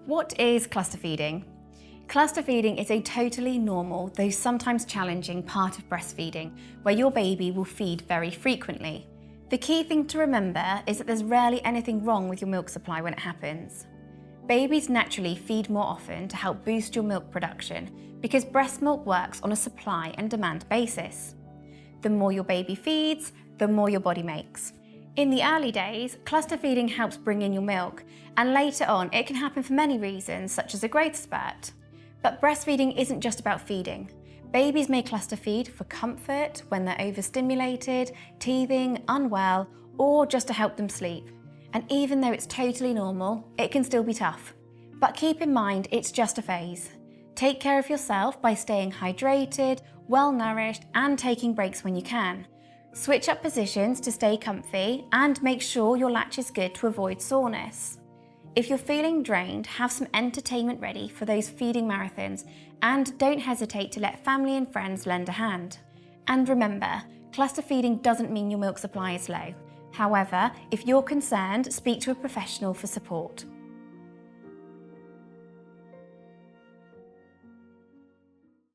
What is cluster feeding? Cluster feeding is a totally normal, though sometimes challenging, part of breastfeeding, where your baby will feed very frequently. The key thing to remember is that there's rarely anything wrong with your milk supply when it happens. Babies naturally feed more often to help boost your milk production because breast milk works on a supply and demand basis. The more your baby feeds, the more your body makes. In the early days, cluster feeding helps bring in your milk, and later on it can happen for many reasons, such as a growth spurt. But breastfeeding isn't just about feeding. Babies may cluster feed for comfort, when they're overstimulated, teething, unwell, or just to help them sleep. And even though it's totally normal, it can still be tough. But keep in mind, it's just a phase. Take care of yourself by staying hydrated, well-nourished, and taking breaks when you can. Switch up positions to stay comfy and make sure your latch is good to avoid soreness. If you're feeling drained, have some entertainment ready for those feeding marathons and don't hesitate to let family and friends lend a hand. And remember, cluster feeding doesn't mean your milk supply is low. However, if you're concerned, speak to a professional for support.